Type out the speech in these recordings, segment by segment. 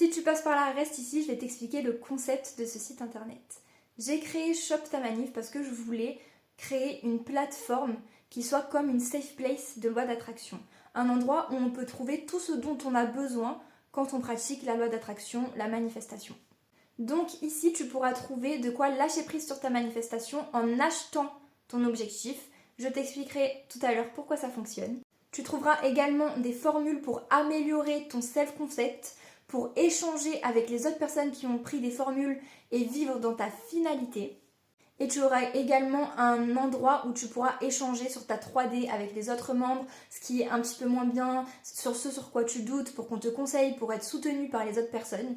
Si tu passes par là, reste ici, je vais t'expliquer le concept de ce site internet. J'ai créé Shop ta Manif parce que je voulais créer une plateforme qui soit comme une safe place de loi d'attraction. Un endroit où on peut trouver tout ce dont on a besoin quand on pratique la loi d'attraction, la manifestation. Donc ici, tu pourras trouver de quoi lâcher prise sur ta manifestation en achetant ton objectif. Je t'expliquerai tout à l'heure pourquoi ça fonctionne. Tu trouveras également des formules pour améliorer ton self-concept, pour échanger avec les autres personnes qui ont pris des formules et vivre dans ta finalité. Et tu auras également un endroit où tu pourras échanger sur ta 3D avec les autres membres, ce qui est un petit peu moins bien, sur ce sur quoi tu doutes, pour qu'on te conseille, pour être soutenu par les autres personnes.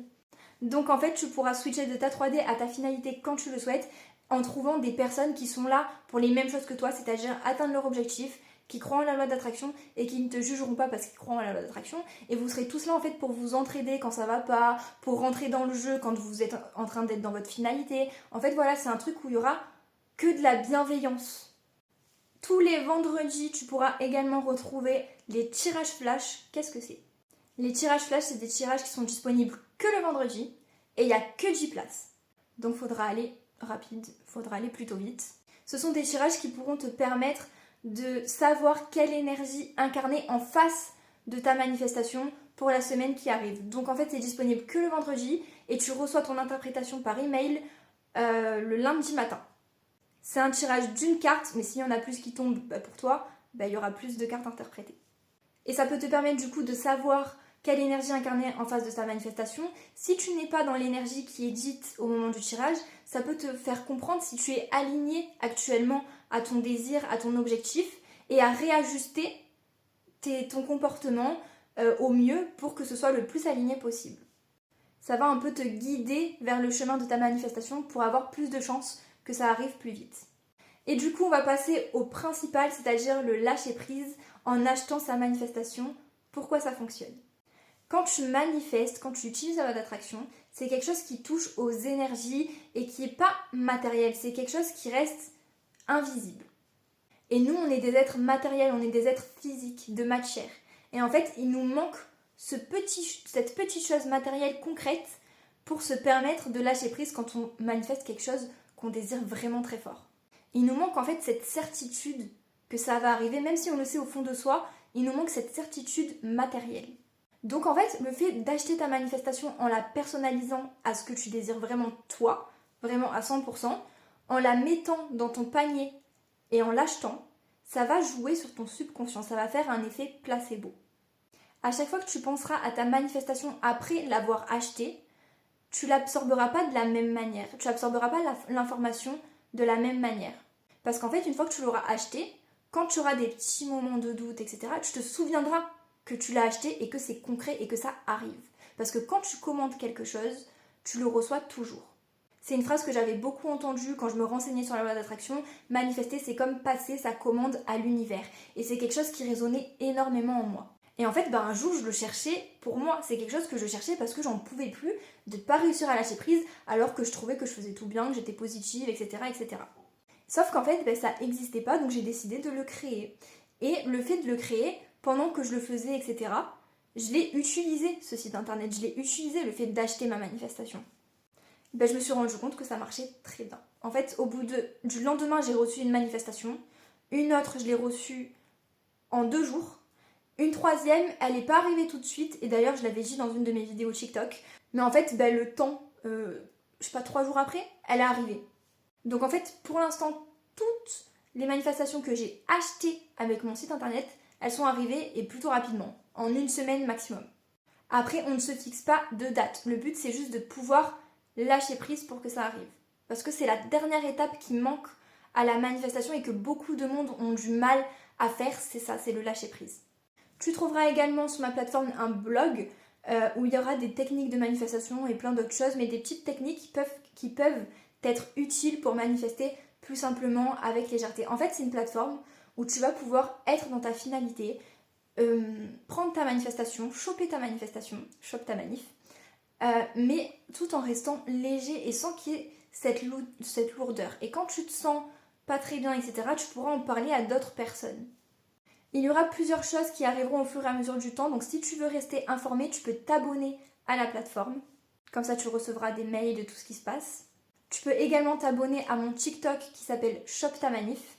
Donc en fait, tu pourras switcher de ta 3D à ta finalité quand tu le souhaites, en trouvant des personnes qui sont là pour les mêmes choses que toi, c'est-à-dire atteindre leur objectif, qui croient en la loi d'attraction et qui ne te jugeront pas parce qu'ils croient en la loi d'attraction. Et vous serez tous là en fait pour vous entraider quand ça va pas, pour rentrer dans le jeu quand vous êtes en train d'être dans votre finalité. En fait voilà, c'est un truc où il y aura que de la bienveillance. Tous les vendredis, tu pourras également retrouver les tirages flash. Qu'est-ce que c'est ? Les tirages flash, c'est des tirages qui sont disponibles que le vendredi et il n'y a que 10 places. Donc faudra aller rapide, faudra aller plutôt vite. Ce sont des tirages qui pourront te permettre de savoir quelle énergie incarner en face de ta manifestation pour la semaine qui arrive. Donc en fait, c'est disponible que le vendredi et tu reçois ton interprétation par email le lundi matin. C'est un tirage d'une carte, mais s'il y en a plus qui tombent pour toi, il y aura plus de cartes interprétées. Et ça peut te permettre du coup de savoir quelle énergie incarner en face de ta manifestation. Si tu n'es pas dans l'énergie qui est dite au moment du tirage, ça peut te faire comprendre si tu es aligné actuellement à ton désir, à ton objectif, et à réajuster ton comportement au mieux pour que ce soit le plus aligné possible. Ça va un peu te guider vers le chemin de ta manifestation pour avoir plus de chances que ça arrive plus vite. Et du coup, on va passer au principal, c'est-à-dire le lâcher prise en achetant sa manifestation. Pourquoi ça fonctionne ? Quand tu manifestes, quand tu utilises la loi d'attraction, c'est quelque chose qui touche aux énergies et qui n'est pas matériel, c'est quelque chose qui reste invisible. Et nous, on est des êtres matériels, on est des êtres physiques, de matière. Et en fait, il nous manque cette petite chose matérielle concrète pour se permettre de lâcher prise quand on manifeste quelque chose qu'on désire vraiment très fort. Il nous manque en fait cette certitude que ça va arriver, même si on le sait au fond de soi, il nous manque cette certitude matérielle. Donc en fait, le fait d'acheter ta manifestation en la personnalisant à ce que tu désires vraiment toi, vraiment à 100%, en la mettant dans ton panier et en l'achetant, ça va jouer sur ton subconscient, ça va faire un effet placebo. À chaque fois que tu penseras à ta manifestation après l'avoir achetée, tu l'absorberas pas de la même manière, tu n'absorberas pas l'information de la même manière. Parce qu'en fait, une fois que tu l'auras acheté, quand tu auras des petits moments de doute, etc., tu te souviendras que tu l'as acheté et que c'est concret et que ça arrive. Parce que quand tu commandes quelque chose, tu le reçois toujours. C'est une phrase que j'avais beaucoup entendue quand je me renseignais sur la loi d'attraction. Manifester, c'est comme passer sa commande à l'univers. Et c'est quelque chose qui résonnait énormément en moi. Et en fait, un jour, je le cherchais pour moi. C'est quelque chose que je cherchais parce que j'en pouvais plus de ne pas réussir à lâcher prise alors que je trouvais que je faisais tout bien, que j'étais positive, etc. etc. Sauf qu'en fait, ça n'existait pas, donc j'ai décidé de le créer. Et le fait de le créer, pendant que je le faisais, etc., je l'ai utilisé, ce site internet. Je l'ai utilisé, le fait d'acheter ma manifestation. Je me suis rendu compte que ça marchait très bien. En fait, au bout du lendemain, j'ai reçu une manifestation. Une autre, je l'ai reçue en 2 jours. Une troisième, elle n'est pas arrivée tout de suite. Et d'ailleurs, je l'avais dit dans une de mes vidéos TikTok. Mais en fait, le temps, 3 jours après, elle est arrivée. Donc en fait, pour l'instant, toutes les manifestations que j'ai achetées avec mon site internet, elles sont arrivées et plutôt rapidement, en 1 semaine maximum. Après, on ne se fixe pas de date. Le but, c'est juste de pouvoir lâcher prise pour que ça arrive. Parce que c'est la dernière étape qui manque à la manifestation et que beaucoup de monde ont du mal à faire, c'est ça, c'est le lâcher prise. Tu trouveras également sur ma plateforme un blog où il y aura des techniques de manifestation et plein d'autres choses, mais des petites techniques qui peuvent être utiles pour manifester plus simplement avec légèreté. En fait, c'est une plateforme où tu vas pouvoir être dans ta finalité, prendre ta manifestation, choper ta manifestation, chope ta manif, mais tout en restant léger et sans qu'il y ait cette lourdeur. Et quand tu te sens pas très bien, etc., tu pourras en parler à d'autres personnes. Il y aura plusieurs choses qui arriveront au fur et à mesure du temps, donc si tu veux rester informé, tu peux t'abonner à la plateforme. Comme ça, tu recevras des mails de tout ce qui se passe. Tu peux également t'abonner à mon TikTok qui s'appelle Shop ta manif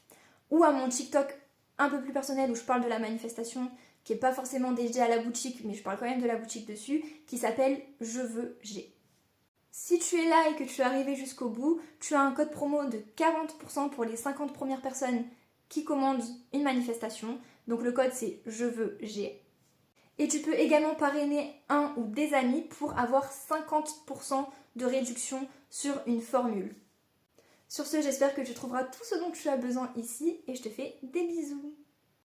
ou à mon TikTok un peu plus personnel où je parle de la manifestation qui n'est pas forcément dédié à la boutique, mais je parle quand même de la boutique dessus, qui s'appelle Je veux G. Si tu es là et que tu es arrivé jusqu'au bout, tu as un code promo de 40% pour les 50 premières personnes qui commandent une manifestation. Donc le code c'est Je veux G. Et tu peux également parrainer un ou des amis pour avoir 50% de réduction sur une formule. Sur ce, j'espère que tu trouveras tout ce dont tu as besoin ici et je te fais des bisous.